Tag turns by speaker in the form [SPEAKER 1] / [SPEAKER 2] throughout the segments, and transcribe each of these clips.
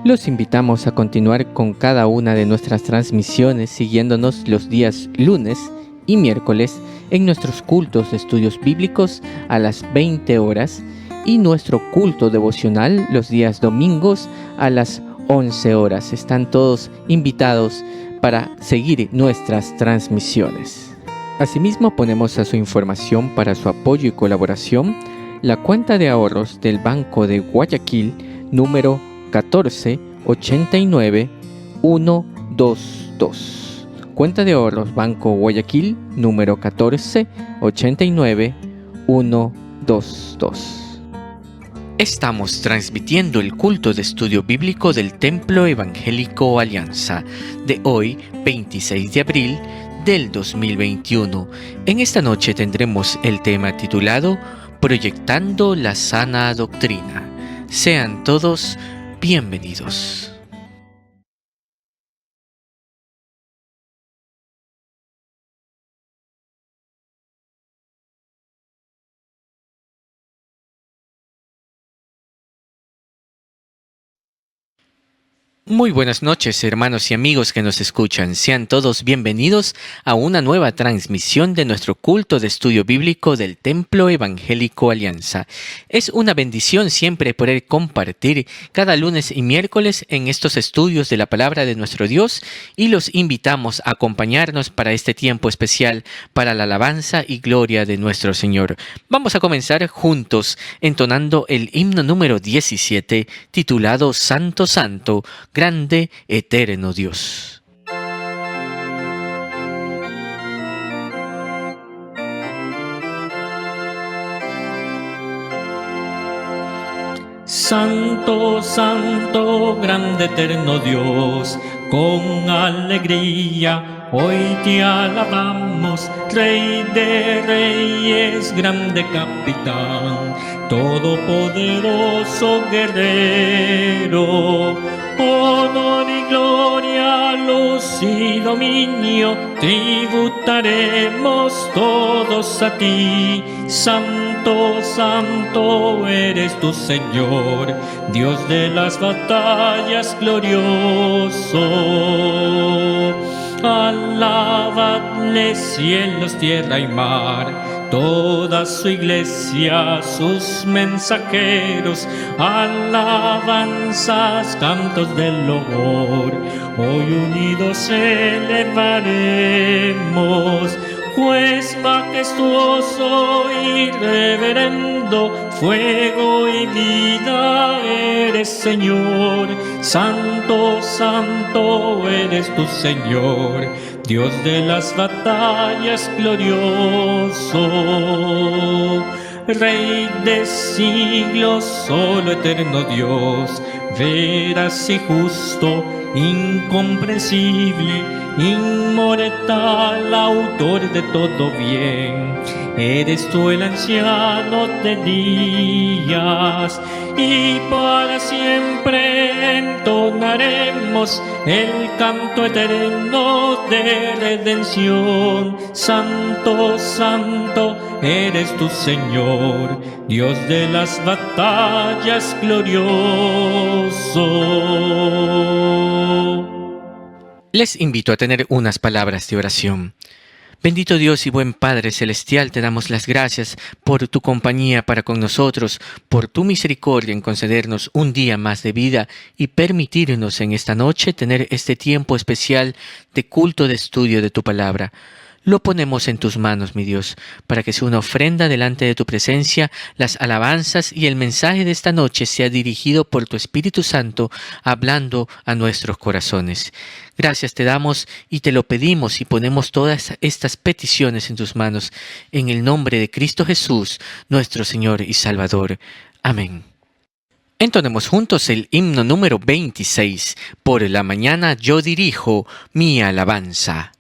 [SPEAKER 1] Los invitamos a continuar con cada una de nuestras transmisiones siguiéndonos los días lunes y miércoles en nuestros cultos de estudios bíblicos a las 20 horas y nuestro culto devocional los días domingos a las 11 horas. Están todos invitados para seguir nuestras transmisiones. Asimismo, ponemos a su información para su apoyo y colaboración la cuenta de ahorros del Banco de Guayaquil número 1489122. Cuenta de ahorros Banco Guayaquil número 1489122. Estamos transmitiendo el culto de estudio bíblico del Templo Evangélico Alianza de hoy, 26 de abril del 2021. En esta noche tendremos el tema titulado Proyectando la sana doctrina. Sean todos bienvenidos. Muy buenas noches, hermanos y amigos que nos escuchan. Sean todos bienvenidos a una nueva transmisión de nuestro culto de estudio bíblico del Templo Evangélico Alianza. Es una bendición siempre poder compartir cada lunes y miércoles en estos estudios de la palabra de nuestro Dios y los invitamos a acompañarnos para este tiempo especial para la alabanza y gloria de nuestro Señor. Vamos a comenzar juntos entonando el himno número 17 titulado Santo, Santo, grande, eterno Dios.
[SPEAKER 2] Santo, santo, grande, eterno Dios, con alegría hoy te alabamos, Rey de reyes, grande capitán, todopoderoso guerrero. Honor y gloria, luz y dominio, tributaremos todos a ti. Santo, santo eres tu Señor, Dios de las batallas glorioso. Alabadle cielos, tierra y mar, toda su iglesia, sus mensajeros, alabanzas, cantos del loor, hoy unidos elevaremos. Juez majestuoso y reverendo, fuego y vida eres Señor. Santo, santo eres tu Señor, Dios de las batallas glorioso. Rey de siglos, solo eterno Dios, veraz y justo, incomprensible, inmortal, autor de todo bien. Eres tú el anciano de días, y para siempre entonaremos el canto eterno de redención. Santo, santo eres tu Señor, Dios de las batallas glorioso.
[SPEAKER 1] Les invito a tener unas palabras de oración. Bendito Dios y buen Padre Celestial, te damos las gracias por tu compañía para con nosotros, por tu misericordia en concedernos un día más de vida y permitirnos en esta noche tener este tiempo especial de culto de estudio de tu palabra. Lo ponemos en tus manos, mi Dios, para que sea una ofrenda delante de tu presencia, las alabanzas y el mensaje de esta noche sea dirigido por tu Espíritu Santo, hablando a nuestros corazones. Gracias te damos y te lo pedimos y ponemos todas estas peticiones en tus manos, en el nombre de Cristo Jesús, nuestro Señor y Salvador. Amén. Entonemos juntos el himno número 26. Por la mañana yo dirijo mi alabanza.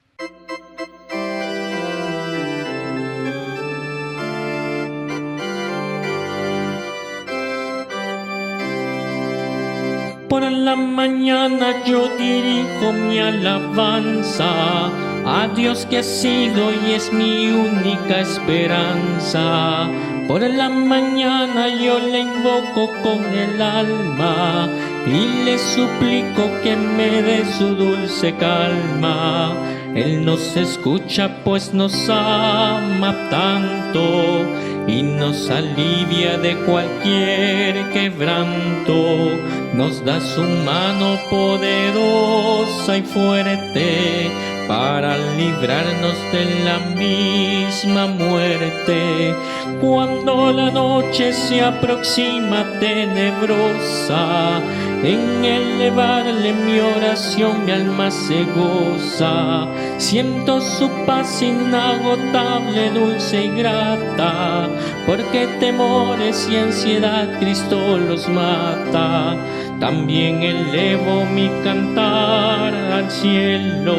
[SPEAKER 2] Por la mañana yo dirijo mi alabanza a Dios que ha sido y es mi única esperanza. Por la mañana yo le invoco con el alma y le suplico que me dé su dulce calma. Él nos escucha pues nos ama tanto y nos alivia de cualquier quebranto. Nos da su mano poderosa y fuerte para librarnos de la misma muerte. Cuando la noche se aproxima tenebrosa, en elevarle mi oración mi alma se goza. Siento su paz inagotable, dulce y grata, porque temores y ansiedad Cristo los mata. También elevo mi cantar al cielo,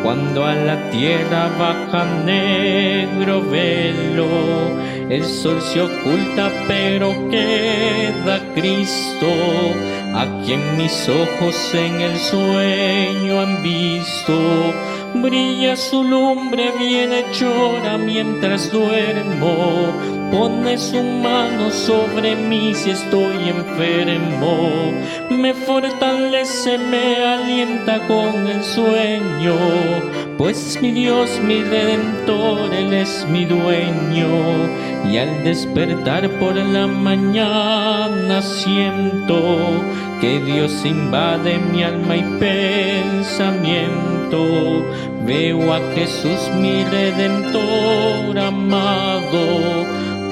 [SPEAKER 2] cuando a la tierra baja negro velo. El sol se oculta pero queda Cristo, a quien mis ojos en el sueño han visto. Brilla su lumbre bienhechora mientras duermo, pone su mano sobre mí si estoy enfermo. Me fortalece, me alienta con el sueño, pues mi Dios, mi Redentor, Él es mi dueño. Y al despertar por la mañana siento que Dios invade mi alma y pensamiento. Veo a Jesús mi Redentor amado,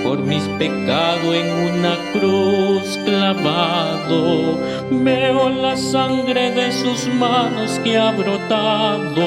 [SPEAKER 2] por mis pecados en una cruz clavado. Veo la sangre de sus manos que ha brotado,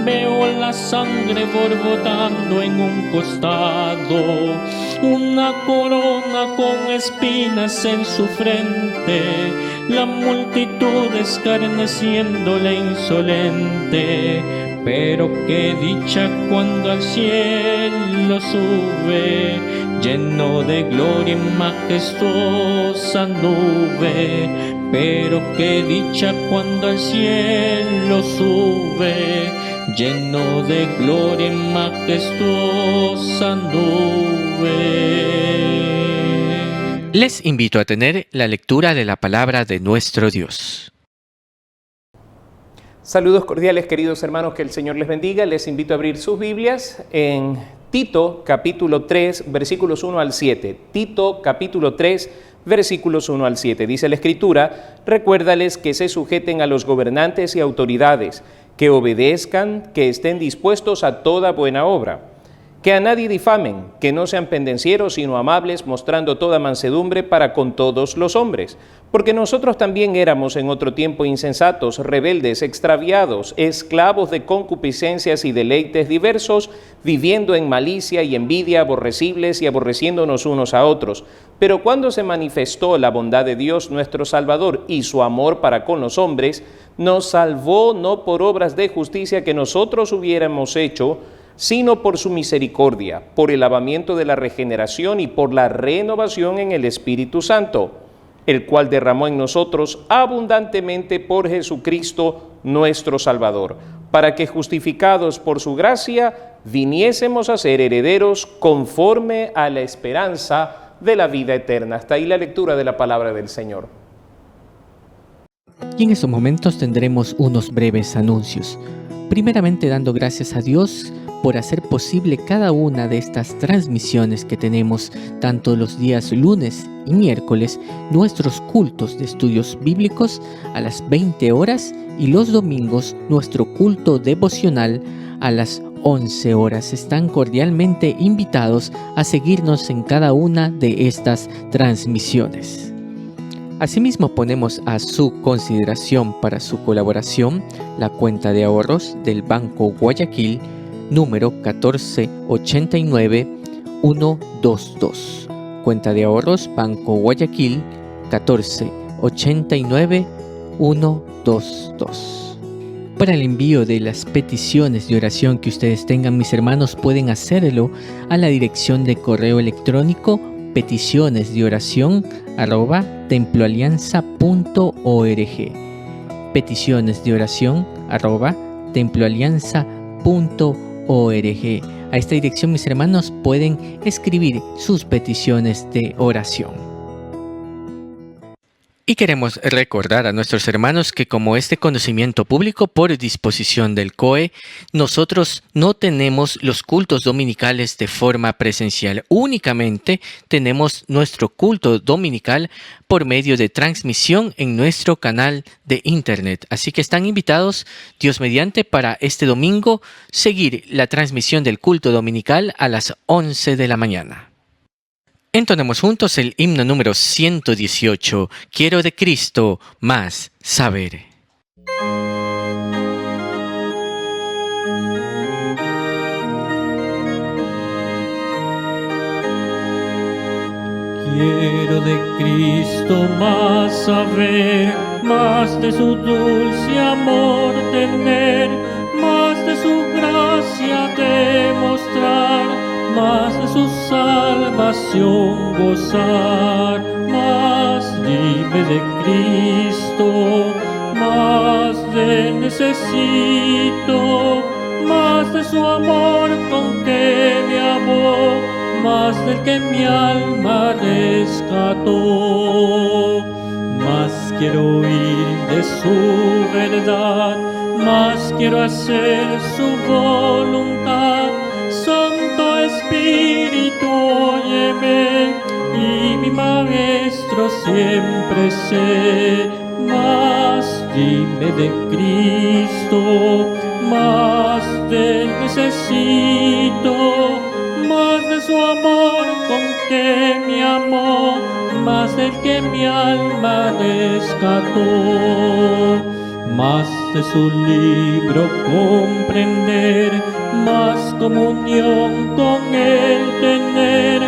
[SPEAKER 2] veo la sangre borbotando en un costado. Una corona con espinas en su frente, la multitud escarneciéndole insolente. Pero qué dicha cuando al cielo sube, lleno de gloria en majestuosa nube. Pero qué dicha cuando al cielo sube, lleno de gloria en majestuosa nube.
[SPEAKER 1] Les invito a tener la lectura de la palabra de nuestro Dios.
[SPEAKER 3] Saludos cordiales, queridos hermanos, que el Señor les bendiga. Les invito a abrir sus Biblias en Tito, capítulo 3, versículos 1 al 7. Tito, capítulo 3, versículos 1 al 7. Dice la Escritura: recuérdales que se sujeten a los gobernantes y autoridades, que obedezcan, que estén dispuestos a toda buena obra, que a nadie difamen, que no sean pendencieros, sino amables, mostrando toda mansedumbre para con todos los hombres. Porque nosotros también éramos en otro tiempo insensatos, rebeldes, extraviados, esclavos de concupiscencias y deleites diversos, viviendo en malicia y envidia, aborrecibles y aborreciéndonos unos a otros. Pero cuando se manifestó la bondad de Dios nuestro Salvador y su amor para con los hombres, nos salvó no por obras de justicia que nosotros hubiéramos hecho, sino por su misericordia, por el lavamiento de la regeneración y por la renovación en el Espíritu Santo, el cual derramó en nosotros abundantemente por Jesucristo nuestro Salvador, para que justificados por su gracia viniésemos a ser herederos conforme a la esperanza de la vida eterna. Hasta ahí la lectura de la palabra del Señor.
[SPEAKER 1] Y en estos momentos tendremos unos breves anuncios. Primeramente dando gracias a Dios por hacer posible cada una de estas transmisiones que tenemos, tanto los días lunes y miércoles, nuestros cultos de estudios bíblicos a las 20 horas y los domingos nuestro culto devocional a las 11 horas. Están cordialmente invitados a seguirnos en cada una de estas transmisiones. Asimismo, ponemos a su consideración para su colaboración la cuenta de ahorros del Banco Guayaquil, número 1489122. Cuenta de ahorros Banco Guayaquil 1489122. Para el envío de las peticiones de oración que ustedes tengan, mis hermanos, pueden hacerlo a la dirección de correo electrónico peticionesdeoracion@temploalianza.org. peticionesdeoracion@temploalianza.org. A esta dirección, mis hermanos, pueden escribir sus peticiones de oración. Y queremos recordar a nuestros hermanos que como este conocimiento público por disposición del COE, nosotros no tenemos los cultos dominicales de forma presencial. Únicamente tenemos nuestro culto dominical por medio de transmisión en nuestro canal de internet. Así que están invitados, Dios mediante, para este domingo seguir la transmisión del culto dominical a las 11 de la mañana. Entonemos juntos el himno número 118, Quiero de Cristo más saber.
[SPEAKER 2] Quiero de Cristo más saber, más de su dulce amor tener, más de su gracia demostrar, más de su salvación gozar, más dime de Cristo, más de él necesito, más de su amor con que me amó, más del que mi alma rescató. Más quiero oír de su verdad, más quiero hacer su voluntad. Santo Espíritu, óyeme, y mi Maestro siempre sé. Más dime de Cristo, más de él necesito, más de su amor con que me amó, más del que mi alma rescató. Más de su libro comprender, más comunión con él tener,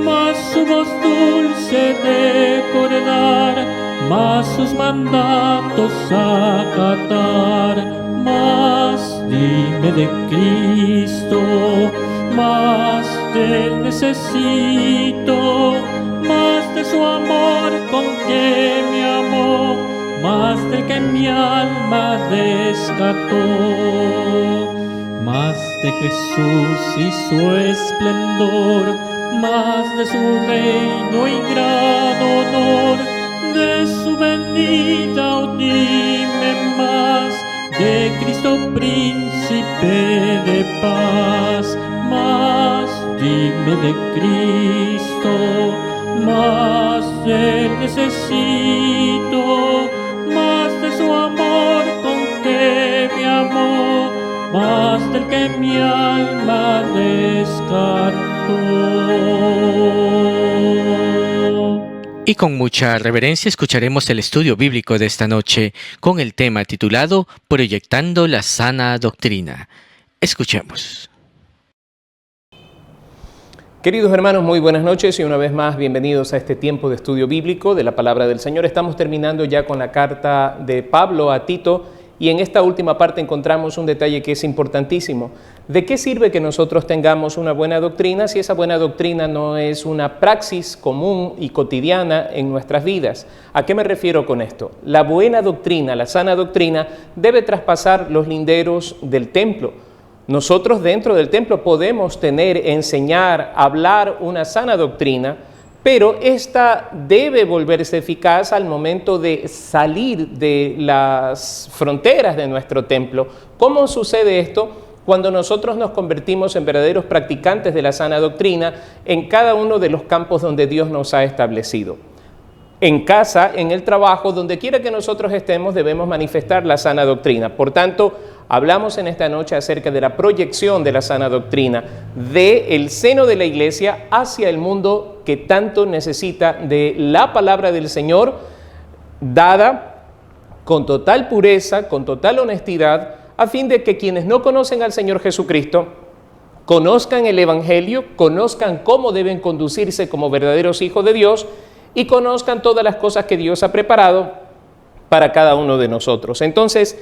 [SPEAKER 2] más su voz dulce recordar, más sus mandatos acatar. Más dime de Cristo, más de él necesito, más de su amor con que me amó, más del que mi alma rescató. Más de Jesús y su esplendor, más de su reino y gran honor, de su venida, oh, dime más, de Cristo príncipe de paz. Más dime de Cristo, más de él necesito, más de su amor con que me amó, más del que mi alma rescató.
[SPEAKER 1] Y con mucha reverencia escucharemos el estudio bíblico de esta noche con el tema titulado Proyectando la sana doctrina. Escuchemos.
[SPEAKER 3] Queridos hermanos, muy buenas noches y una vez más bienvenidos a este tiempo de estudio bíblico de la Palabra del Señor. Estamos terminando ya con la carta de Pablo a Tito y en esta última parte encontramos un detalle que es importantísimo. ¿De qué sirve que nosotros tengamos una buena doctrina si esa buena doctrina no es una praxis común y cotidiana en nuestras vidas? ¿A qué me refiero con esto? La buena doctrina, la sana doctrina, debe traspasar los linderos del templo. Nosotros dentro del templo podemos enseñar, hablar una sana doctrina, pero esta debe volverse eficaz al momento de salir de las fronteras de nuestro templo. ¿Cómo sucede esto? Cuando nosotros nos convertimos en verdaderos practicantes de la sana doctrina en cada uno de los campos donde Dios nos ha establecido. En casa, en el trabajo, donde quiera que nosotros estemos, debemos manifestar la sana doctrina. Por tanto, hablamos en esta noche acerca de la proyección de la sana doctrina del seno de la iglesia hacia el mundo que tanto necesita de la palabra del Señor, dada con total pureza, con total honestidad, a fin de que quienes no conocen al Señor Jesucristo conozcan el Evangelio, conozcan cómo deben conducirse como verdaderos hijos de Dios y conozcan todas las cosas que Dios ha preparado para cada uno de nosotros. Entonces,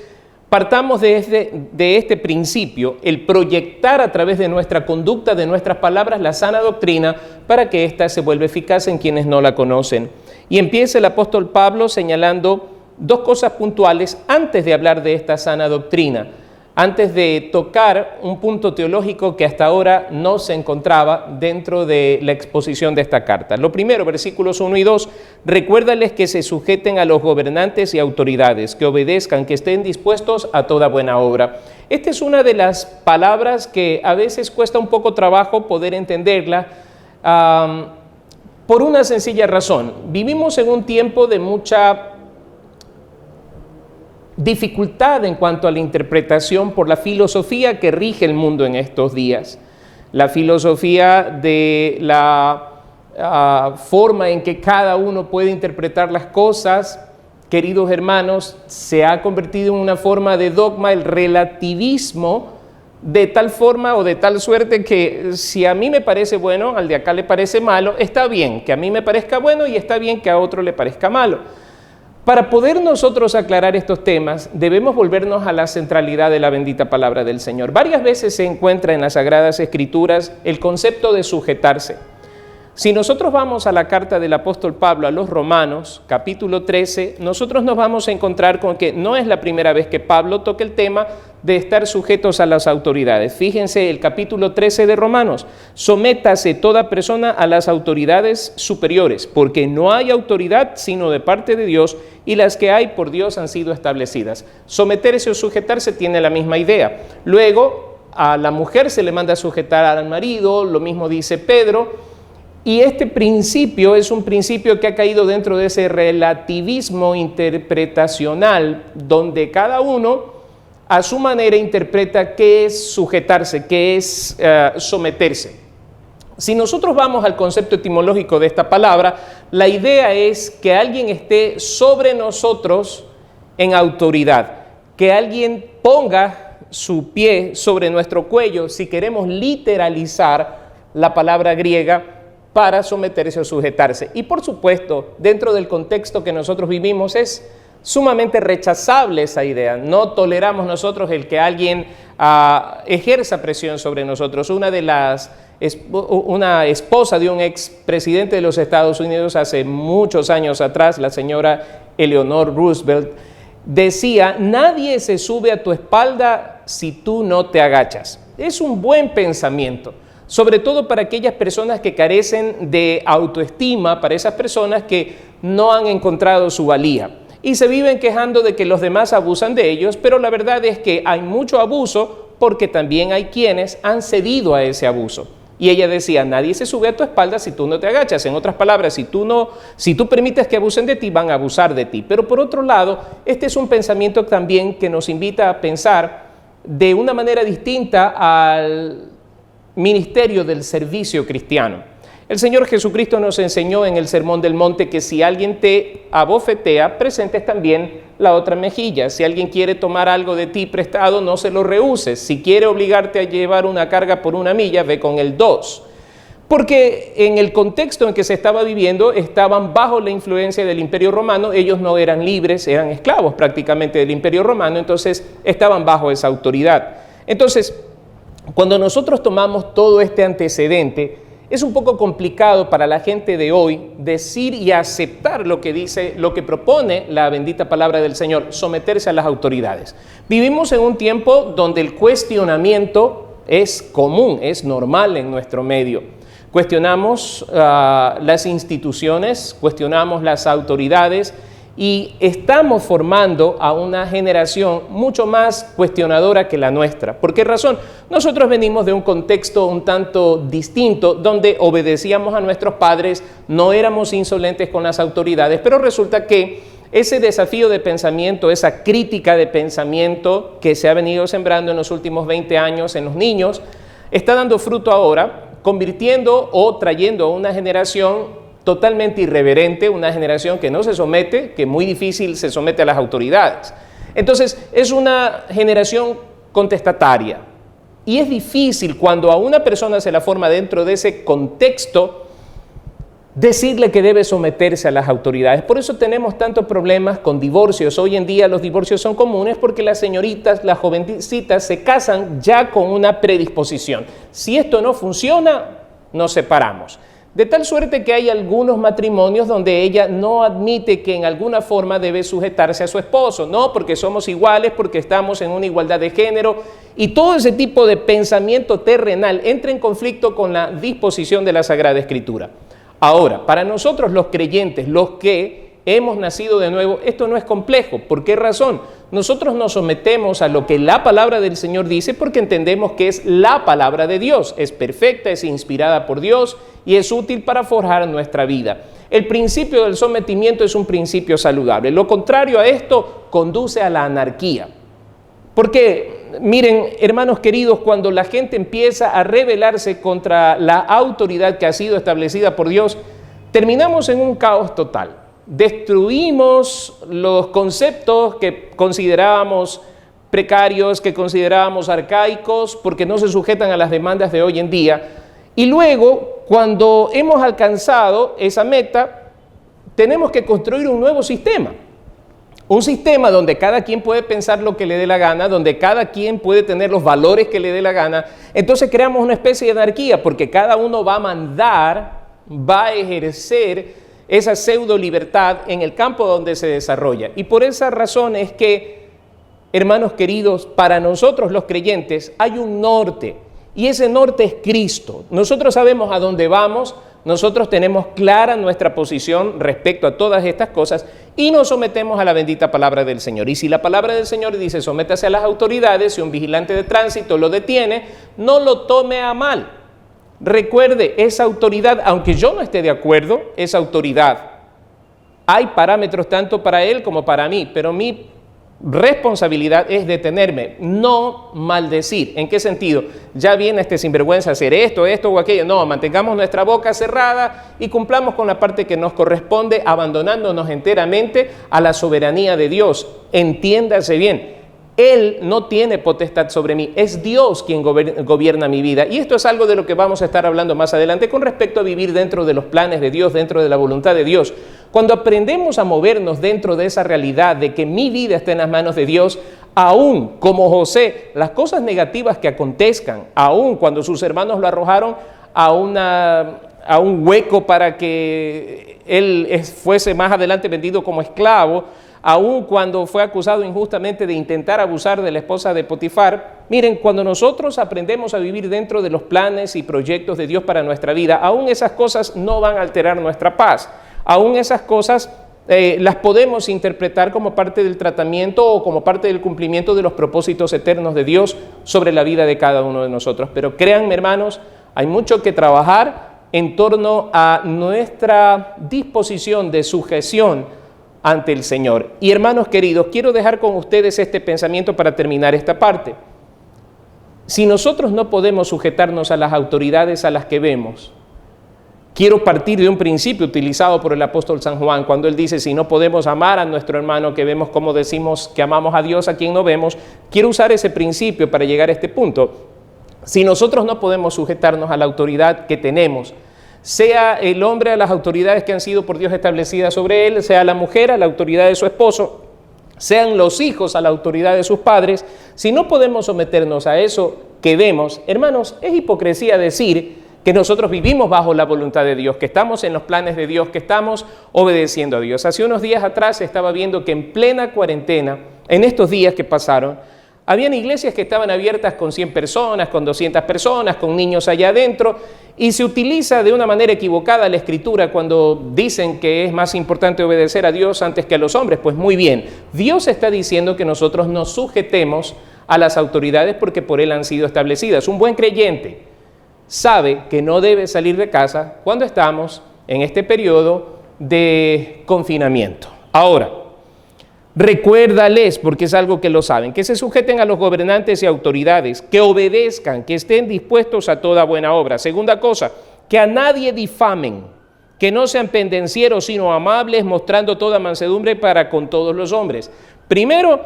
[SPEAKER 3] partamos de este principio, el proyectar a través de nuestra conducta, de nuestras palabras, la sana doctrina para que ésta se vuelva eficaz en quienes no la conocen. Y empieza el apóstol Pablo señalando dos cosas puntuales antes de hablar de esta sana doctrina. antes de tocar un punto teológico que hasta ahora no se encontraba dentro de la exposición de esta carta. Lo primero, versículos 1 y 2, recuérdales que se sujeten a los gobernantes y autoridades, que obedezcan, que estén dispuestos a toda buena obra. Esta es una de las palabras que a veces cuesta un poco trabajo poder entenderla, por una sencilla razón. Vivimos en un tiempo de mucha dificultad en cuanto a la interpretación por la filosofía que rige el mundo en estos días. La filosofía de la forma en que cada uno puede interpretar las cosas, queridos hermanos, se ha convertido en una forma de dogma, el relativismo, de tal forma o de tal suerte que si a mí me parece bueno, al de acá le parece malo, está bien que a mí me parezca bueno y está bien que a otro le parezca malo. Para poder nosotros aclarar estos temas, debemos volvernos a la centralidad de la bendita palabra del Señor. Varias veces se encuentra en las Sagradas Escrituras el concepto de sujetarse. Si nosotros vamos a la carta del apóstol Pablo a los Romanos, capítulo 13, nosotros nos vamos a encontrar con que no es la primera vez que Pablo toca el tema de estar sujetos a las autoridades. Fíjense el capítulo 13 de Romanos: sométase toda persona a las autoridades superiores, porque no hay autoridad sino de parte de Dios, y las que hay por Dios han sido establecidas. Someterse o sujetarse tiene la misma idea. Luego, a la mujer se le manda a sujetar al marido, lo mismo dice Pedro. Y este principio es un principio que ha caído dentro de ese relativismo interpretacional, donde cada uno a su manera interpreta qué es sujetarse, qué es someterse. Si nosotros vamos al concepto etimológico de esta palabra, la idea es que alguien esté sobre nosotros en autoridad, que alguien ponga su pie sobre nuestro cuello, si queremos literalizar la palabra griega, para someterse o sujetarse. Y por supuesto, dentro del contexto que nosotros vivimos, es sumamente rechazable esa idea. No toleramos nosotros el que alguien ejerza presión sobre nosotros. Una esposa de un expresidente de los Estados Unidos hace muchos años atrás, la señora Eleanor Roosevelt, decía: nadie se sube a tu espalda si tú no te agachas. Es un buen pensamiento, sobre todo para aquellas personas que carecen de autoestima, para esas personas que no han encontrado su valía y se viven quejando de que los demás abusan de ellos, pero la verdad es que hay mucho abuso porque también hay quienes han cedido a ese abuso. Y ella decía: nadie se sube a tu espalda si tú no te agachas. En otras palabras, si tú permites que abusen de ti, van a abusar de ti. Pero por otro lado, este es un pensamiento también que nos invita a pensar de una manera distinta al ministerio del servicio cristiano. El Señor Jesucristo nos enseñó en el Sermón del Monte que si alguien te abofetea, presentes también la otra mejilla. Si alguien quiere tomar algo de ti prestado, no se lo rehuses. Si quiere obligarte a llevar una carga por 1 milla, ve con el 2. Porque en el contexto en que se estaba viviendo, estaban bajo la influencia del Imperio Romano. Ellos no eran libres, eran esclavos prácticamente del Imperio Romano, entonces estaban bajo esa autoridad. Entonces, cuando nosotros tomamos todo este antecedente, es un poco complicado para la gente de hoy decir y aceptar lo que propone la bendita palabra del Señor, someterse a las autoridades. Vivimos en un tiempo donde el cuestionamiento es común, es normal en nuestro medio. Cuestionamos las instituciones, cuestionamos las autoridades, y estamos formando a una generación mucho más cuestionadora que la nuestra. ¿Por qué razón? Nosotros venimos de un contexto un tanto distinto, donde obedecíamos a nuestros padres, no éramos insolentes con las autoridades, pero resulta que ese desafío de pensamiento, esa crítica de pensamiento que se ha venido sembrando en los últimos 20 años en los niños, está dando fruto ahora, convirtiendo o trayendo a una generación totalmente irreverente, una generación que no se somete, que muy difícil se somete a las autoridades. Entonces, es una generación contestataria. Y es difícil cuando a una persona se la forma dentro de ese contexto, decirle que debe someterse a las autoridades. Por eso tenemos tantos problemas con divorcios. Hoy en día los divorcios son comunes porque las señoritas, las jovencitas se casan ya con una predisposición. Si esto no funciona, nos separamos. De tal suerte que hay algunos matrimonios donde ella no admite que en alguna forma debe sujetarse a su esposo, no, porque somos iguales, porque estamos en una igualdad de género, y todo ese tipo de pensamiento terrenal entra en conflicto con la disposición de la Sagrada Escritura. Ahora, para nosotros los creyentes, los que hemos nacido de nuevo, esto no es complejo. ¿Por qué razón? Nosotros nos sometemos a lo que la palabra del Señor dice porque entendemos que es la palabra de Dios. Es perfecta, es inspirada por Dios y es útil para forjar nuestra vida. El principio del sometimiento es un principio saludable. Lo contrario a esto conduce a la anarquía. Porque, miren, hermanos queridos, cuando la gente empieza a rebelarse contra la autoridad que ha sido establecida por Dios, terminamos en un caos total. Destruimos los conceptos que considerábamos precarios, que considerábamos arcaicos, porque no se sujetan a las demandas de hoy en día. Y luego, cuando hemos alcanzado esa meta, tenemos que construir un nuevo sistema. Un sistema donde cada quien puede pensar lo que le dé la gana, donde cada quien puede tener los valores que le dé la gana. Entonces creamos una especie de anarquía, porque cada uno va a mandar, va a ejercer esa pseudo libertad en el campo donde se desarrolla. Y por esa razón es que, hermanos queridos, para nosotros los creyentes hay un norte, y ese norte es Cristo. Nosotros sabemos a dónde vamos, nosotros tenemos clara nuestra posición respecto a todas estas cosas y nos sometemos a la bendita palabra del Señor. Y si la palabra del Señor dice sométase a las autoridades, si un vigilante de tránsito lo detiene, no lo tome a mal. Recuerde, esa autoridad, aunque yo no esté de acuerdo, esa autoridad, hay parámetros tanto para él como para mí, pero mi responsabilidad es detenerme, no maldecir. ¿En qué sentido? Ya viene este sinvergüenza a hacer esto o aquello. No, mantengamos nuestra boca cerrada y cumplamos con la parte que nos corresponde, abandonándonos enteramente a la soberanía de Dios. Entiéndase bien, Él no tiene potestad sobre mí, es Dios quien gobierna mi vida. Y esto es algo de lo que vamos a estar hablando más adelante con respecto a vivir dentro de los planes de Dios, dentro de la voluntad de Dios. Cuando aprendemos a movernos dentro de esa realidad de que mi vida está en las manos de Dios, aún como José, las cosas negativas que acontezcan, aún cuando sus hermanos lo arrojaron a un hueco para que él fuese más adelante vendido como esclavo, aun cuando fue acusado injustamente de intentar abusar de la esposa de Potifar. Miren, cuando nosotros aprendemos a vivir dentro de los planes y proyectos de Dios para nuestra vida, aún esas cosas no van a alterar nuestra paz. Aún esas cosas las podemos interpretar como parte del tratamiento o como parte del cumplimiento de los propósitos eternos de Dios sobre la vida de cada uno de nosotros. Pero créanme, hermanos, hay mucho que trabajar en torno a nuestra disposición de sujeción ante el Señor. Y hermanos queridos, quiero dejar con ustedes este pensamiento para terminar esta parte. Si nosotros no podemos sujetarnos a las autoridades a las que vemos, quiero partir de un principio utilizado por el apóstol San Juan, cuando él dice, si no podemos amar a nuestro hermano que vemos, como decimos que amamos a Dios a quien no vemos. Quiero usar ese principio para llegar a este punto. Si nosotros no podemos sujetarnos a la autoridad que tenemos, sea el hombre a las autoridades que han sido por Dios establecidas sobre él, sea la mujer a la autoridad de su esposo, sean los hijos a la autoridad de sus padres, si no podemos someternos a eso que vemos, hermanos, es hipocresía decir que nosotros vivimos bajo la voluntad de Dios, que estamos en los planes de Dios, que estamos obedeciendo a Dios. Hace unos días atrás estaba viendo que en plena cuarentena, en estos días que pasaron, habían iglesias que estaban abiertas con 100 personas, con 200 personas, con niños allá adentro, y se utiliza de una manera equivocada la Escritura cuando dicen que es más importante obedecer a Dios antes que a los hombres. Pues muy bien, Dios está diciendo que nosotros nos sujetemos a las autoridades porque por Él han sido establecidas. Un buen creyente sabe que no debe salir de casa cuando estamos en este periodo de confinamiento. Ahora, recuérdales, porque es algo que lo saben, que se sujeten a los gobernantes y autoridades, que obedezcan, que estén dispuestos a toda buena obra. Segunda cosa, que a nadie difamen, que no sean pendencieros, sino amables, mostrando toda mansedumbre para con todos los hombres. Primero,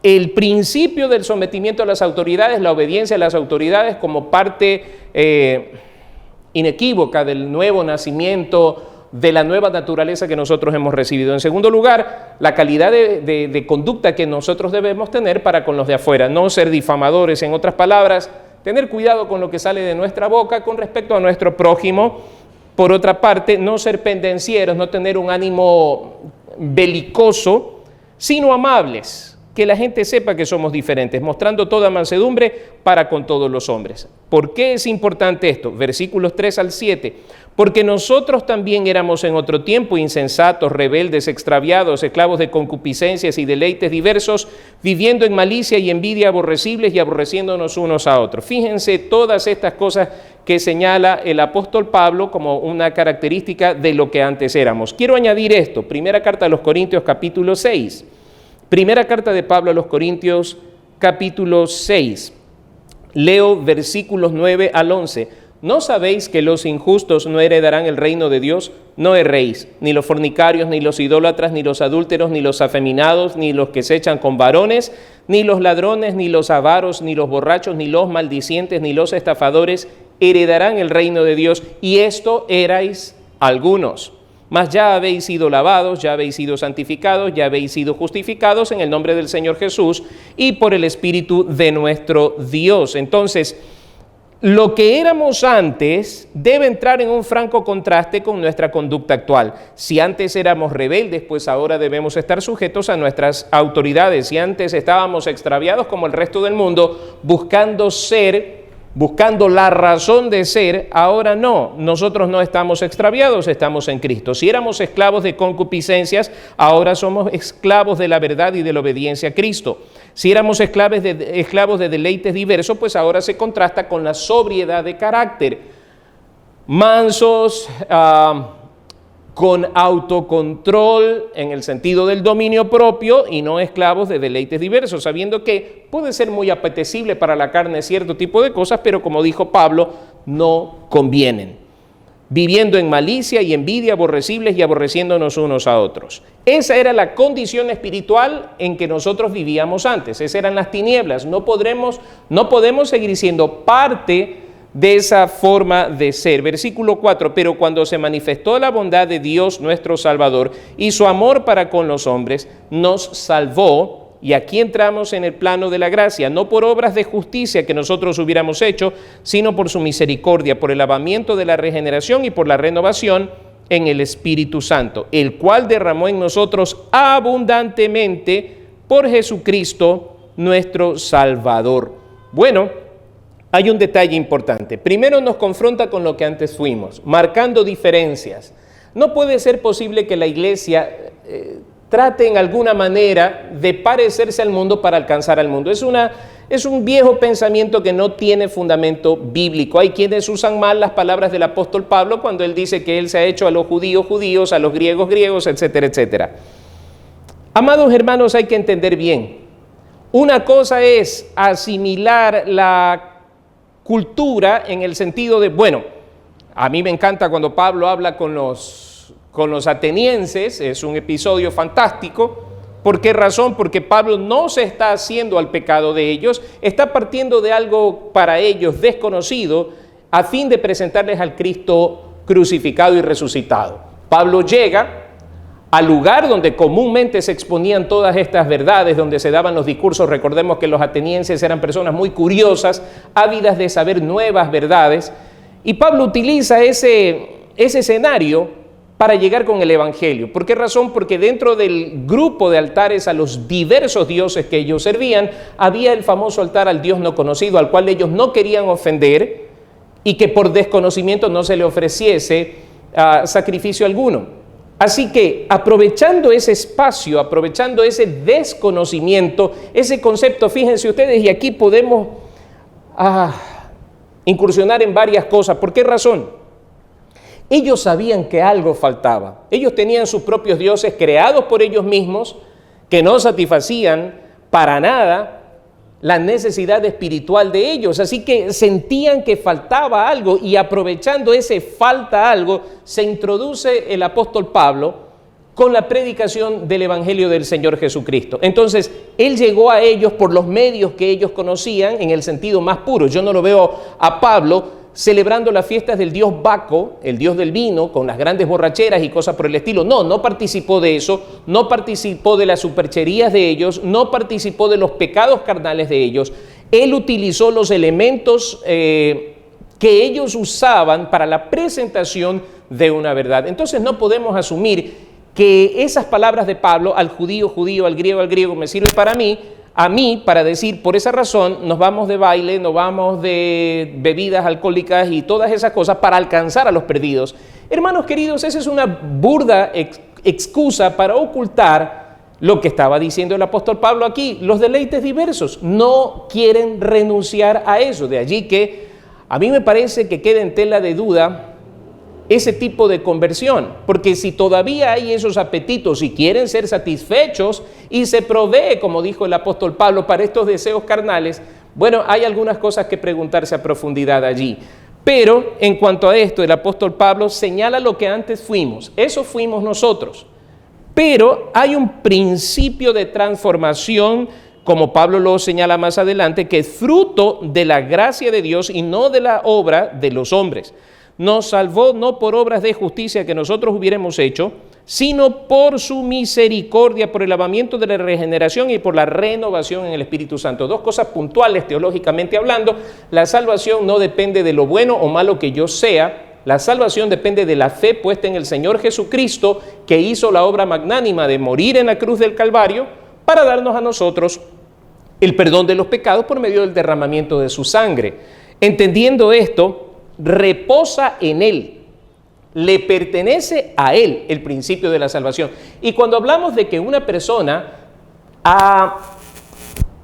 [SPEAKER 3] el principio del sometimiento a las autoridades, la obediencia a las autoridades como parte inequívoca del nuevo nacimiento, de la nueva naturaleza que nosotros hemos recibido. En segundo lugar, la calidad de conducta que nosotros debemos tener para con los de afuera, no ser difamadores, en otras palabras, tener cuidado con lo que sale de nuestra boca con respecto a nuestro prójimo Por otra parte, no ser pendencieros, no tener un ánimo belicoso, sino amables, que la gente sepa que somos diferentes, mostrando toda mansedumbre para con todos los hombres. ¿Por qué es importante esto? Versículos 3 al 7. Porque nosotros también éramos en otro tiempo insensatos, rebeldes, extraviados, esclavos de concupiscencias y deleites diversos, viviendo en malicia y envidia, aborrecibles y aborreciéndonos unos a otros. Fíjense todas estas cosas que señala el apóstol Pablo como una característica de lo que antes éramos. Quiero añadir esto, primera carta a los Corintios capítulo 6. Primera carta de Pablo a los Corintios capítulo 6. Leo versículos 9 al 11. ¿No sabéis que los injustos no heredarán el reino de Dios? No erréis, ni los fornicarios, ni los idólatras, ni los adúlteros, ni los afeminados, ni los que se echan con varones, ni los ladrones, ni los avaros, ni los borrachos, ni los maldicientes, ni los estafadores heredarán el reino de Dios. Y esto erais algunos. Mas ya habéis sido lavados, ya habéis sido santificados, ya habéis sido justificados en el nombre del Señor Jesús y por el Espíritu de nuestro Dios. Entonces, lo que éramos antes debe entrar en un franco contraste con nuestra conducta actual. Si antes éramos rebeldes, pues ahora debemos estar sujetos a nuestras autoridades. Si antes estábamos extraviados como el resto del mundo, buscando la razón de ser, ahora no. Nosotros no estamos extraviados, estamos en Cristo. Si éramos esclavos de concupiscencias, ahora somos esclavos de la verdad y de la obediencia a Cristo. Si éramos esclavos de deleites diversos, pues ahora se contrasta con la sobriedad de carácter. Mansos, con autocontrol en el sentido del dominio propio y no esclavos de deleites diversos, sabiendo que puede ser muy apetecible para la carne cierto tipo de cosas, pero como dijo Pablo, no convienen. Viviendo en malicia y envidia, aborrecibles y aborreciéndonos unos a otros. Esa era la condición espiritual en que nosotros vivíamos antes. Esas eran las tinieblas. No podemos seguir siendo parte de esa forma de ser. Versículo 4, pero cuando se manifestó la bondad de Dios nuestro Salvador y su amor para con los hombres, nos salvó. Y aquí entramos en el plano de la gracia, no por obras de justicia que nosotros hubiéramos hecho, sino por su misericordia, por el lavamiento de la regeneración y por la renovación en el Espíritu Santo, el cual derramó en nosotros abundantemente por Jesucristo nuestro Salvador. Bueno, hay un detalle importante. Primero nos confronta con lo que antes fuimos, marcando diferencias. No puede ser posible que la iglesia trate en alguna manera de parecerse al mundo para alcanzar al mundo. Es un viejo pensamiento que no tiene fundamento bíblico. Hay quienes usan mal las palabras del apóstol Pablo cuando él dice que él se ha hecho a los judíos judíos, a los griegos griegos, etcétera, etcétera. Amados hermanos, hay que entender bien. Una cosa es asimilar la cultura en el sentido de, bueno, a mí me encanta cuando Pablo habla con los atenienses, es un episodio fantástico. ¿Por qué razón? Porque Pablo no se está haciendo al pecado de ellos, está partiendo de algo para ellos desconocido a fin de presentarles al Cristo crucificado y resucitado. Pablo llega al lugar donde comúnmente se exponían todas estas verdades, donde se daban los discursos. Recordemos que los atenienses eran personas muy curiosas, ávidas de saber nuevas verdades, y Pablo utiliza ese escenario para llegar con el Evangelio. ¿Por qué razón? Porque dentro del grupo de altares a los diversos dioses que ellos servían, había el famoso altar al Dios no conocido, al cual ellos no querían ofender y que por desconocimiento no se le ofreciese sacrificio alguno. Así que aprovechando ese espacio, aprovechando ese desconocimiento, ese concepto, fíjense ustedes, y aquí podemos incursionar en varias cosas. ¿Por qué razón? Ellos sabían que algo faltaba. Ellos tenían sus propios dioses creados por ellos mismos que no satisfacían para nada la necesidad espiritual de ellos. Así que sentían que faltaba algo y aprovechando ese falta algo, se introduce el apóstol Pablo con la predicación del Evangelio del Señor Jesucristo. Entonces, él llegó a ellos por los medios que ellos conocían en el sentido más puro. Yo no lo veo a Pablo celebrando las fiestas del dios Baco, el dios del vino, con las grandes borracheras y cosas por el estilo. No participó de eso, no participó de las supercherías de ellos, no participó de los pecados carnales de ellos. Él utilizó los elementos que ellos usaban para la presentación de una verdad. Entonces no podemos asumir que esas palabras de Pablo, al judío, judío, al griego, me sirve para mí, a mí, para decir, por esa razón, nos vamos de baile, nos vamos de bebidas alcohólicas y todas esas cosas para alcanzar a los perdidos. Hermanos queridos, esa es una burda excusa para ocultar lo que estaba diciendo el apóstol Pablo aquí, los deleites diversos. No quieren renunciar a eso. De allí que a mí me parece que queda en tela de duda ese tipo de conversión, porque si todavía hay esos apetitos y quieren ser satisfechos y se provee, como dijo el apóstol Pablo, para estos deseos carnales, bueno, hay algunas cosas que preguntarse a profundidad allí. Pero en cuanto a esto, el apóstol Pablo señala lo que antes fuimos, eso fuimos nosotros. Pero hay un principio de transformación, como Pablo lo señala más adelante, que es fruto de la gracia de Dios y no de la obra de los hombres. Nos salvó no por obras de justicia que nosotros hubiéramos hecho, sino por su misericordia, por el lavamiento de la regeneración y por la renovación en el Espíritu Santo. Dos cosas puntuales teológicamente hablando. La salvación no depende de lo bueno o malo que yo sea. La salvación depende de la fe puesta en el Señor Jesucristo, que hizo la obra magnánima de morir en la cruz del Calvario para darnos a nosotros el perdón de los pecados por medio del derramamiento de su sangre. Entendiendo esto, reposa en Él, le pertenece a Él el principio de la salvación. Y cuando hablamos de que una persona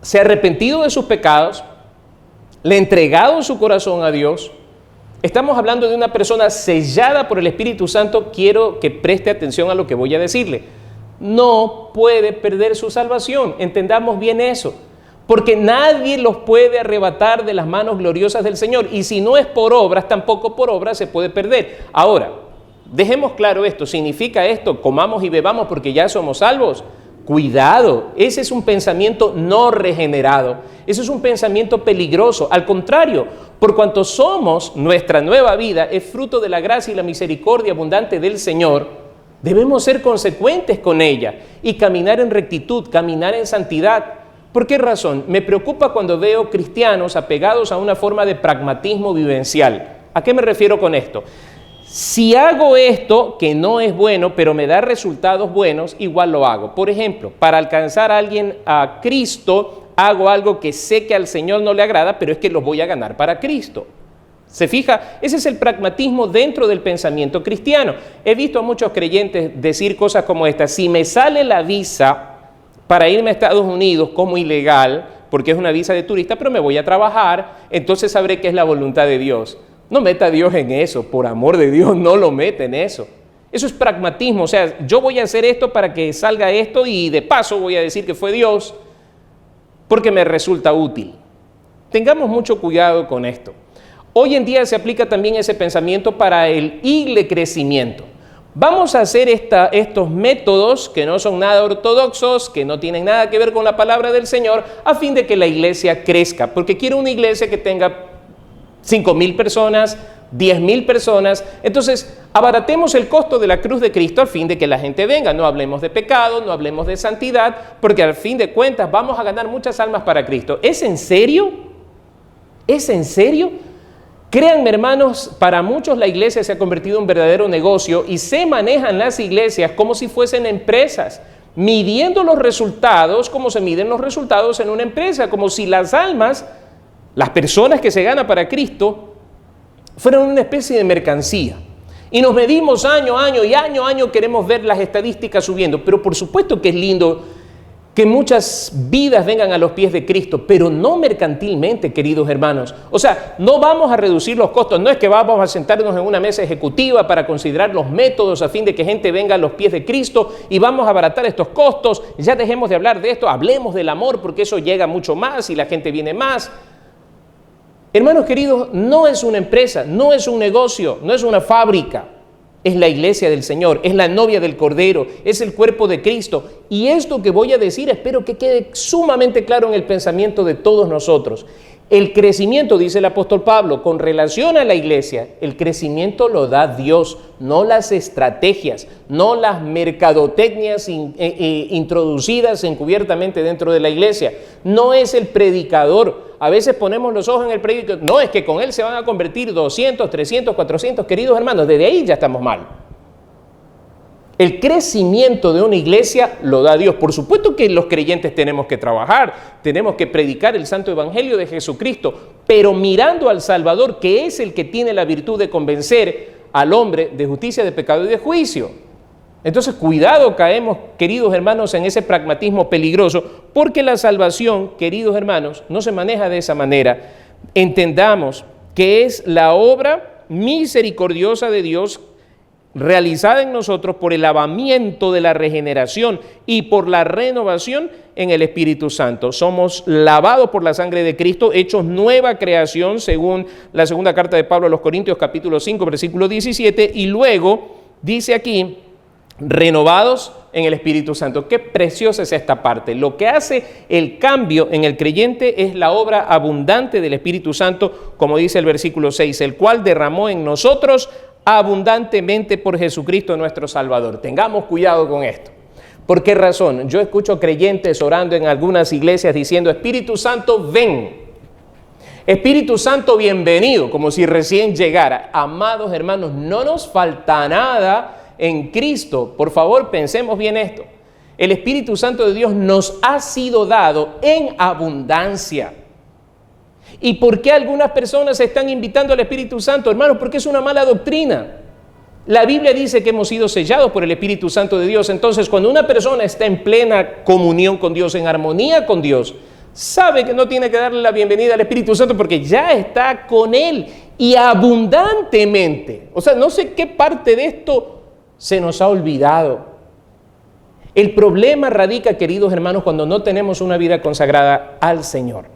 [SPEAKER 3] se ha arrepentido de sus pecados, le ha entregado su corazón a Dios, estamos hablando de una persona sellada por el Espíritu Santo. Quiero que preste atención a lo que voy a decirle. No puede perder su salvación, entendamos bien eso. Porque nadie los puede arrebatar de las manos gloriosas del Señor. Y si no es por obras, tampoco por obras se puede perder. Ahora, dejemos claro esto. ¿Significa esto comamos y bebamos porque ya somos salvos? Cuidado, ese es un pensamiento no regenerado. Ese es un pensamiento peligroso. Al contrario, por cuanto somos, nuestra nueva vida es fruto de la gracia y la misericordia abundante del Señor, debemos ser consecuentes con ella y caminar en rectitud, caminar en santidad. ¿Por qué razón? Me preocupa cuando veo cristianos apegados a una forma de pragmatismo vivencial. ¿A qué me refiero con esto? Si hago esto, que no es bueno, pero me da resultados buenos, igual lo hago. Por ejemplo, para alcanzar a alguien a Cristo, hago algo que sé que al Señor no le agrada, pero es que los voy a ganar para Cristo. ¿Se fija? Ese es el pragmatismo dentro del pensamiento cristiano. He visto a muchos creyentes decir cosas como esta: si me sale la visa para irme a Estados Unidos como ilegal, porque es una visa de turista, pero me voy a trabajar, entonces sabré que es la voluntad de Dios. No meta a Dios en eso, por amor de Dios, no lo meta en eso. Eso es pragmatismo, o sea, yo voy a hacer esto para que salga esto y de paso voy a decir que fue Dios, porque me resulta útil. Tengamos mucho cuidado con esto. Hoy en día se aplica también ese pensamiento para el crecimiento. Vamos a hacer estos métodos que no son nada ortodoxos, que no tienen nada que ver con la palabra del Señor, a fin de que la iglesia crezca. Porque quiero una iglesia que tenga 5,000 personas, 10,000 personas. Entonces, abaratemos el costo de la cruz de Cristo al fin de que la gente venga. No hablemos de pecado, no hablemos de santidad, porque al fin de cuentas vamos a ganar muchas almas para Cristo. ¿Es en serio? ¿Es en serio? Créanme, hermanos, para muchos la iglesia se ha convertido en un verdadero negocio y se manejan las iglesias como si fuesen empresas, midiendo los resultados como se miden los resultados en una empresa, como si las almas, las personas que se ganan para Cristo, fueran una especie de mercancía. Y nos medimos año a año y año a año queremos ver las estadísticas subiendo. Pero por supuesto que es lindo que muchas vidas vengan a los pies de Cristo, pero no mercantilmente, queridos hermanos. O sea, no vamos a reducir los costos, no es que vamos a sentarnos en una mesa ejecutiva para considerar los métodos a fin de que gente venga a los pies de Cristo y vamos a abaratar estos costos. Ya dejemos de hablar de esto, hablemos del amor, porque eso llega mucho más y la gente viene más. Hermanos queridos, no es una empresa, no es un negocio, no es una fábrica. Es la iglesia del Señor, es la novia del Cordero, es el cuerpo de Cristo. Y esto que voy a decir espero que quede sumamente claro en el pensamiento de todos nosotros. El crecimiento, dice el apóstol Pablo, con relación a la iglesia, el crecimiento lo da Dios, no las estrategias, no las mercadotecnias introducidas encubiertamente dentro de la iglesia. No es el predicador. A veces ponemos los ojos en el predicador. No, es que con él se van a convertir 200, 300, 400. Queridos hermanos, desde ahí ya estamos mal. El crecimiento de una iglesia lo da Dios. Por supuesto que los creyentes tenemos que trabajar, tenemos que predicar el santo evangelio de Jesucristo, pero mirando al Salvador, que es el que tiene la virtud de convencer al hombre de justicia, de pecado y de juicio. Entonces, cuidado, caemos, queridos hermanos, en ese pragmatismo peligroso, porque la salvación, queridos hermanos, no se maneja de esa manera. Entendamos que es la obra misericordiosa de Dios realizada en nosotros por el lavamiento de la regeneración y por la renovación en el Espíritu Santo. Somos lavados por la sangre de Cristo, hechos nueva creación, según la segunda carta de Pablo a los Corintios, capítulo 5, versículo 17, y luego dice aquí, renovados en el Espíritu Santo. Qué preciosa es esta parte. Lo que hace el cambio en el creyente es la obra abundante del Espíritu Santo, como dice el versículo 6, el cual derramó en nosotros abundantemente por Jesucristo nuestro Salvador. Tengamos cuidado con esto. ¿Por qué razón? Yo escucho creyentes orando en algunas iglesias diciendo, Espíritu Santo, ven. Espíritu Santo, bienvenido, como si recién llegara. Amados hermanos, no nos falta nada en Cristo. Por favor, pensemos bien esto. El Espíritu Santo de Dios nos ha sido dado en abundancia. ¿Y por qué algunas personas están invitando al Espíritu Santo? Hermanos, porque es una mala doctrina. La Biblia dice que hemos sido sellados por el Espíritu Santo de Dios. Entonces, cuando una persona está en plena comunión con Dios, en armonía con Dios, sabe que no tiene que darle la bienvenida al Espíritu Santo porque ya está con Él y abundantemente. O sea, no sé qué parte de esto se nos ha olvidado. El problema radica, queridos hermanos, cuando no tenemos una vida consagrada al Señor.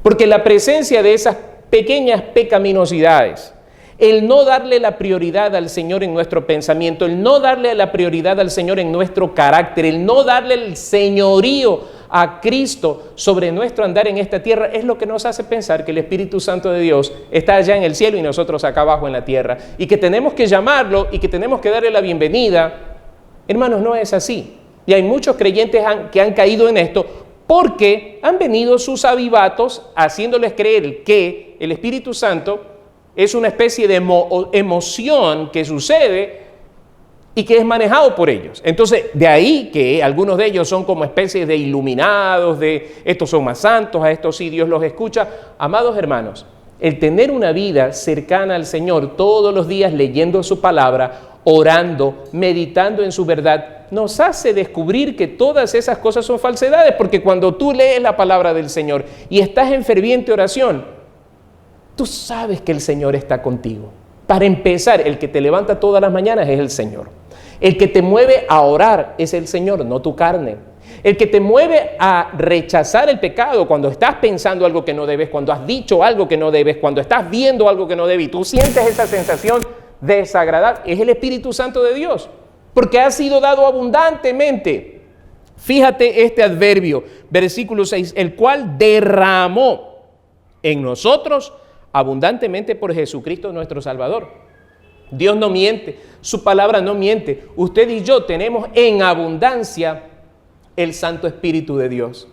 [SPEAKER 3] Porque la presencia de esas pequeñas pecaminosidades, el no darle la prioridad al Señor en nuestro pensamiento, el no darle la prioridad al Señor en nuestro carácter, el no darle el señorío a Cristo sobre nuestro andar en esta tierra, es lo que nos hace pensar que el Espíritu Santo de Dios está allá en el cielo y nosotros acá abajo en la tierra, y que tenemos que llamarlo y que tenemos que darle la bienvenida. Hermanos, no es así. Y hay muchos creyentes que han caído en esto, porque han venido sus avivatos haciéndoles creer que el Espíritu Santo es una especie de emoción que sucede y que es manejado por ellos. Entonces, de ahí que algunos de ellos son como especies de iluminados, de estos son más santos, a estos sí Dios los escucha. Amados hermanos, el tener una vida cercana al Señor todos los días leyendo su palabra, orando, meditando en su verdad, nos hace descubrir que todas esas cosas son falsedades, porque cuando tú lees la palabra del Señor y estás en ferviente oración, tú sabes que el Señor está contigo. Para empezar, el que te levanta todas las mañanas es el Señor. El que te mueve a orar es el Señor, no tu carne. El que te mueve a rechazar el pecado cuando estás pensando algo que no debes, cuando has dicho algo que no debes, cuando estás viendo algo que no debes y tú sientes esa sensación desagradable, es el Espíritu Santo de Dios, porque ha sido dado abundantemente. Fíjate este adverbio, versículo 6, el cual derramó en nosotros abundantemente por Jesucristo nuestro Salvador. Dios no miente, su palabra no miente. Usted y yo tenemos en abundancia el Santo Espíritu de Dios.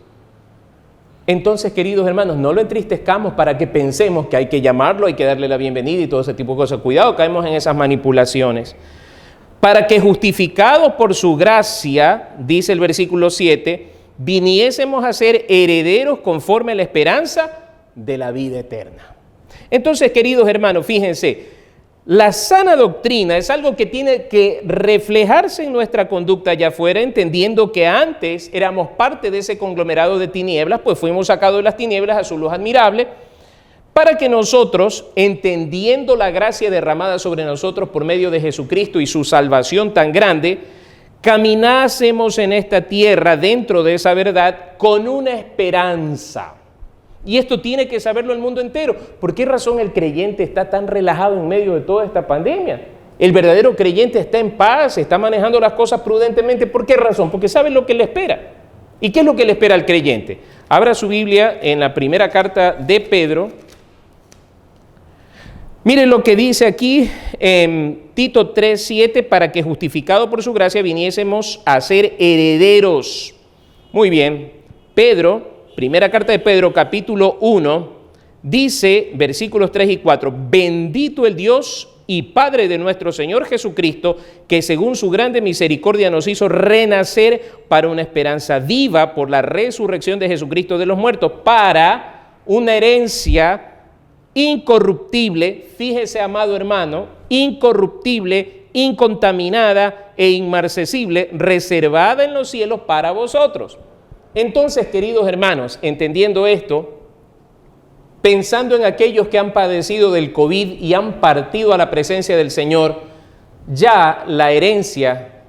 [SPEAKER 3] Entonces, queridos hermanos, no lo entristezcamos para que pensemos que hay que llamarlo, hay que darle la bienvenida y todo ese tipo de cosas. Cuidado, caemos en esas manipulaciones. Para que justificados por su gracia, dice el versículo 7, viniésemos a ser herederos conforme a la esperanza de la vida eterna. Entonces, queridos hermanos, fíjense, la sana doctrina es algo que tiene que reflejarse en nuestra conducta allá afuera, entendiendo que antes éramos parte de ese conglomerado de tinieblas, pues fuimos sacados de las tinieblas a su luz admirable, para que nosotros, entendiendo la gracia derramada sobre nosotros por medio de Jesucristo y su salvación tan grande, caminásemos en esta tierra dentro de esa verdad con una esperanza. Y esto tiene que saberlo el mundo entero. ¿Por qué razón el creyente está tan relajado en medio de toda esta pandemia? El verdadero creyente está en paz, está manejando las cosas prudentemente. ¿Por qué razón? Porque sabe lo que le espera. ¿Y qué es lo que le espera al creyente? Abra su Biblia en la primera carta de Pedro. Mire lo que dice aquí en Tito 3:7, para que justificado por su gracia viniésemos a ser herederos. Muy bien, Pedro, primera carta de Pedro, capítulo 1, dice, versículos 3 y 4, bendito el Dios y Padre de nuestro Señor Jesucristo, que según su grande misericordia nos hizo renacer para una esperanza viva por la resurrección de Jesucristo de los muertos, para una herencia incorruptible, fíjese, amado hermano, incorruptible, incontaminada e inmarcesible, reservada en los cielos para vosotros. Entonces, queridos hermanos, entendiendo esto, pensando en aquellos que han padecido del COVID y han partido a la presencia del Señor, ya la herencia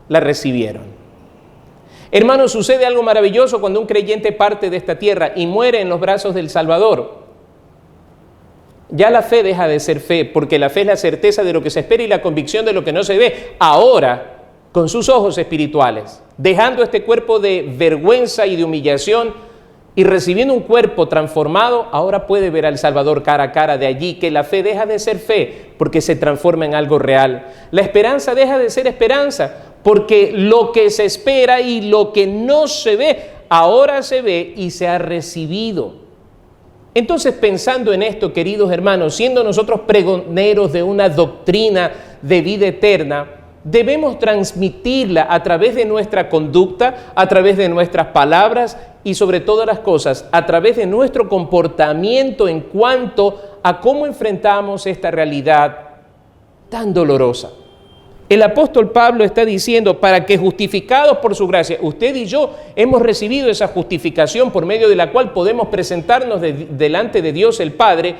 [SPEAKER 3] la recibieron. Hermanos, sucede algo maravilloso cuando un creyente parte de esta tierra y muere en los brazos del Salvador. Ya la fe deja de ser fe, porque la fe es la certeza de lo que se espera y la convicción de lo que no se ve. Ahora, con sus ojos espirituales, dejando este cuerpo de vergüenza y de humillación, y recibiendo un cuerpo transformado, ahora puede ver al Salvador cara a cara. De allí que la fe deja de ser fe porque se transforma en algo real. La esperanza deja de ser esperanza porque lo que se espera y lo que no se ve, ahora se ve y se ha recibido. Entonces, pensando en esto, queridos hermanos, siendo nosotros pregoneros de una doctrina de vida eterna, debemos transmitirla a través de nuestra conducta, a través de nuestras palabras y sobre todas las cosas, a través de nuestro comportamiento en cuanto a cómo enfrentamos esta realidad tan dolorosa. El apóstol Pablo está diciendo, para que justificados por su gracia, usted y yo hemos recibido esa justificación por medio de la cual podemos presentarnos delante de Dios el Padre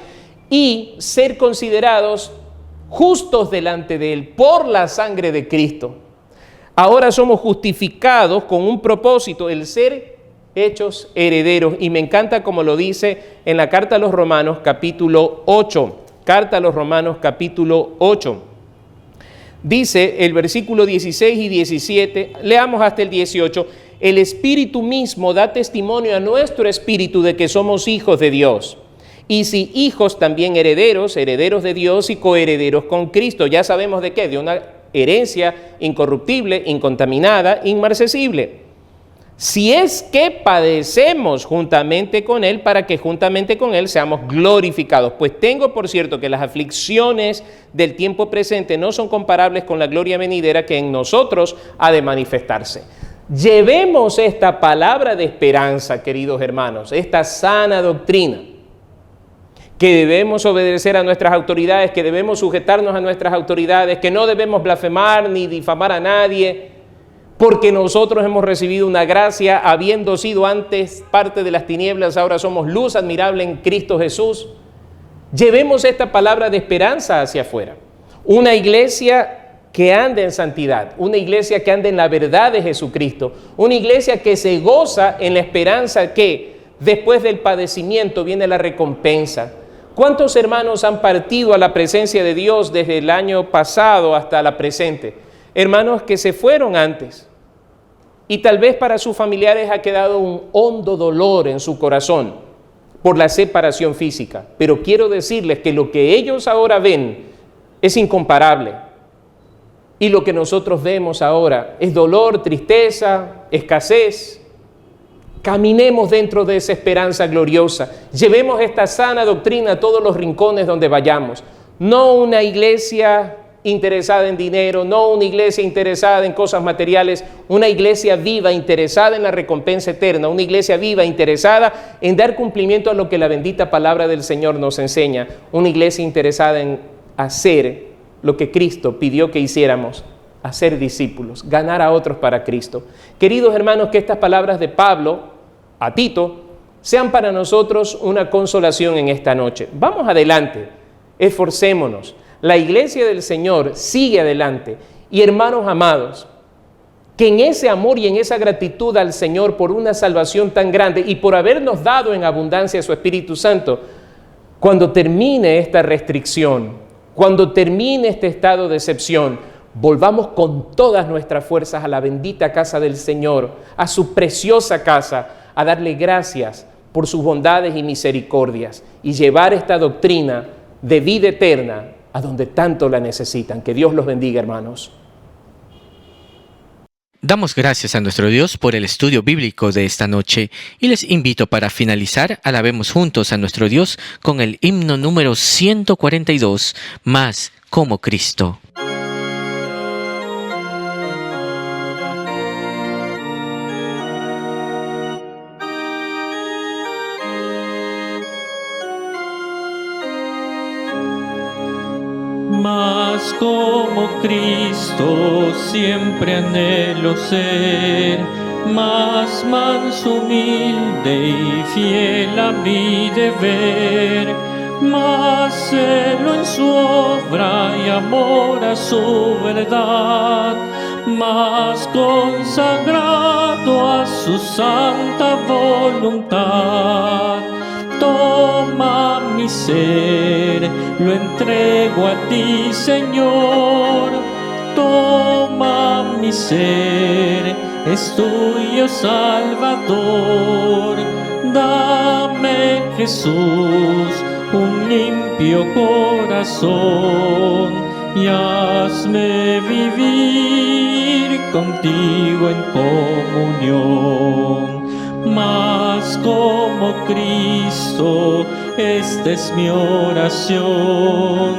[SPEAKER 3] y ser considerados justos delante de Él por la sangre de Cristo. Ahora somos justificados con un propósito, el ser hechos herederos. Y me encanta como lo dice en la carta a los Romanos capítulo 8. Carta a los Romanos capítulo 8. Dice el versículo 16 y 17, leamos hasta el 18. El Espíritu mismo da testimonio a nuestro espíritu de que somos hijos de Dios. Y si hijos, también herederos, herederos de Dios y coherederos con Cristo. Ya sabemos de qué, de una herencia incorruptible, incontaminada, inmarcesible. Si es que padecemos juntamente con Él, para que juntamente con Él seamos glorificados. Pues tengo por cierto que las aflicciones del tiempo presente no son comparables con la gloria venidera que en nosotros ha de manifestarse. Llevemos esta palabra de esperanza, queridos hermanos, esta sana doctrina, que debemos obedecer a nuestras autoridades, que debemos sujetarnos a nuestras autoridades, que no debemos blasfemar ni difamar a nadie, porque nosotros hemos recibido una gracia, habiendo sido antes parte de las tinieblas, ahora somos luz admirable en Cristo Jesús. Llevemos esta palabra de esperanza hacia afuera. Una iglesia que ande en santidad, una iglesia que ande en la verdad de Jesucristo, una iglesia que se goza en la esperanza que después del padecimiento viene la recompensa. ¿Cuántos hermanos han partido a la presencia de Dios desde el año pasado hasta la presente? Hermanos que se fueron antes y tal vez para sus familiares ha quedado un hondo dolor en su corazón por la separación física. Pero quiero decirles que lo que ellos ahora ven es incomparable. Y lo que nosotros vemos ahora es dolor, tristeza, escasez. Caminemos dentro de esa esperanza gloriosa. Llevemos esta sana doctrina a todos los rincones donde vayamos. No una iglesia interesada en dinero, no una iglesia interesada en cosas materiales, una iglesia viva, interesada en la recompensa eterna, una iglesia viva, interesada en dar cumplimiento a lo que la bendita palabra del Señor nos enseña, una iglesia interesada en hacer lo que Cristo pidió que hiciéramos, hacer discípulos, ganar a otros para Cristo. Queridos hermanos, que estas palabras de Pablo a Tito sean para nosotros una consolación en esta noche. Vamos adelante, esforcémonos. La iglesia del Señor sigue adelante. Y hermanos amados, que en ese amor y en esa gratitud al Señor por una salvación tan grande y por habernos dado en abundancia su Espíritu Santo, cuando termine esta restricción, cuando termine este estado de excepción, volvamos con todas nuestras fuerzas a la bendita casa del Señor, a su preciosa casa, a darle gracias por sus bondades y misericordias y llevar esta doctrina de vida eterna a donde tanto la necesitan. Que Dios los bendiga, hermanos.
[SPEAKER 1] Damos gracias a nuestro Dios por el estudio bíblico de esta noche y les invito para finalizar, alabemos juntos a nuestro Dios con el himno número 142, Más como Cristo.
[SPEAKER 2] Más como Cristo siempre anhelo ser, más manso, humilde y fiel a mi deber, más celo en su obra y amor a su verdad, más consagrado a su santa voluntad. Toma mi ser, lo entrego a ti, Señor. Toma mi ser, es tuyo, Salvador. Dame, Jesús, un limpio corazón y hazme vivir contigo en comunión. Más como Cristo, esta es mi oración.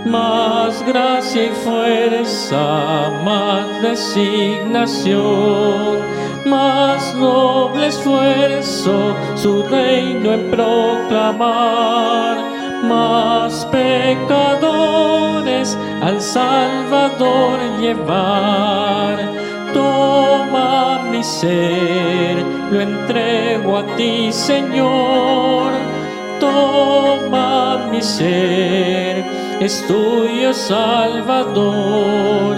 [SPEAKER 2] Más gracia y fuerza, más designación, más noble esfuerzo, su reino en proclamar. Más pecadores al Salvador llevar. Toma mi ser, lo entrego a ti, Señor. Toma mi ser, es tuyo, Salvador.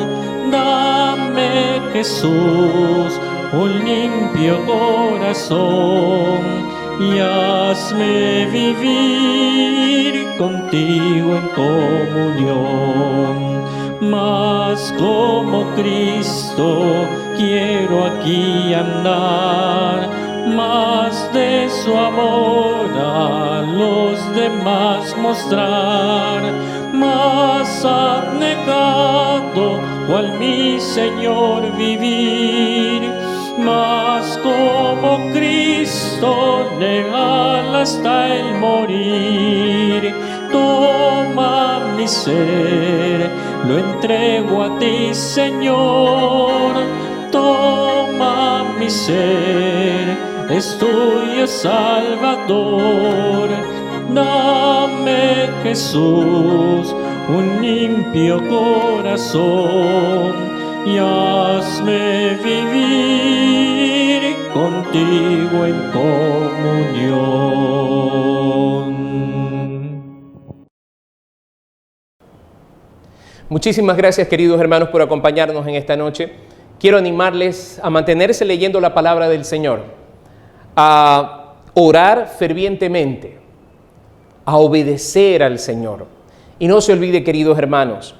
[SPEAKER 2] Dame, Jesús, un limpio corazón y hazme vivir contigo en comunión. Más como Cristo quiero aquí andar, más de su amor a los demás mostrar, más abnegado cual mi Señor vivir, más como Cristo leal hasta el morir. Toma mi ser, lo entrego a ti, Señor. Toma mi ser, es tuyo, Salvador. Dame, Jesús, un limpio corazón y hazme vivir contigo en comunión.
[SPEAKER 3] Muchísimas gracias, queridos hermanos, por acompañarnos en esta noche. Quiero animarles a mantenerse leyendo la palabra del Señor, a orar fervientemente, a obedecer al Señor. Y no se olvide, queridos hermanos,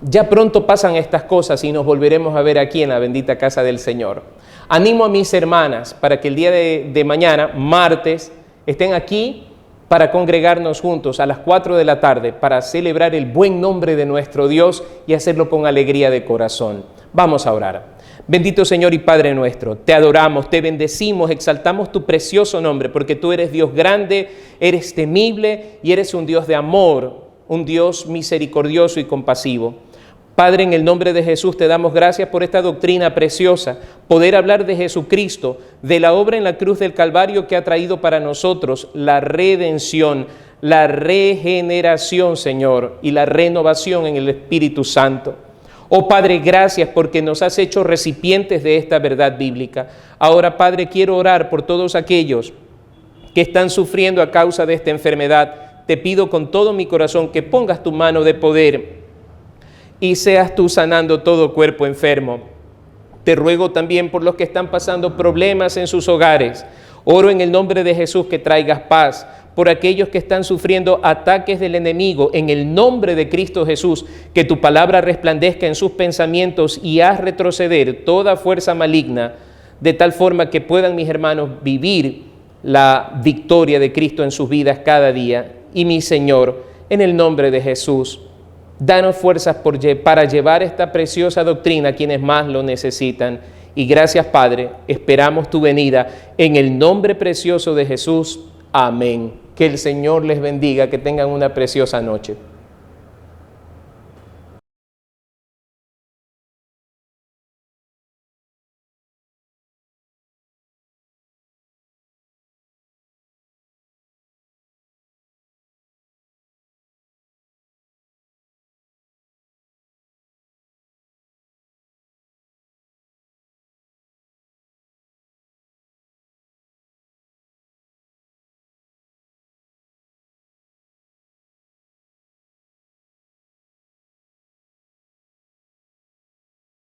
[SPEAKER 3] ya pronto pasan estas cosas y nos volveremos a ver aquí en la bendita casa del Señor. Animo a mis hermanas para que el día de mañana, martes, estén aquí para congregarnos juntos a las 4 de la tarde para celebrar el buen nombre de nuestro Dios y hacerlo con alegría de corazón. Vamos a orar. Bendito Señor y Padre nuestro, te adoramos, te bendecimos, exaltamos tu precioso nombre, porque tú eres Dios grande, eres temible y eres un Dios de amor, un Dios misericordioso y compasivo. Padre, en el nombre de Jesús te damos gracias por esta doctrina preciosa, poder hablar de Jesucristo, de la obra en la cruz del Calvario que ha traído para nosotros la redención, la regeneración, Señor, y la renovación en el Espíritu Santo. Oh Padre, gracias porque nos has hecho recipientes de esta verdad bíblica. Ahora, Padre, quiero orar por todos aquellos que están sufriendo a causa de esta enfermedad. Te pido con todo mi corazón que pongas tu mano de poder y seas tú sanando todo cuerpo enfermo. Te ruego también por los que están pasando problemas en sus hogares. Oro en el nombre de Jesús que traigas paz. Por aquellos que están sufriendo ataques del enemigo, en el nombre de Cristo Jesús, que tu palabra resplandezca en sus pensamientos y haz retroceder toda fuerza maligna de tal forma que puedan mis hermanos vivir la victoria de Cristo en sus vidas cada día. Y mi Señor, en el nombre de Jesús, danos fuerzas para llevar esta preciosa doctrina a quienes más lo necesitan. Y gracias, Padre, esperamos tu venida en el nombre precioso de Jesús. Amén. Que el Señor les bendiga, que tengan una preciosa noche.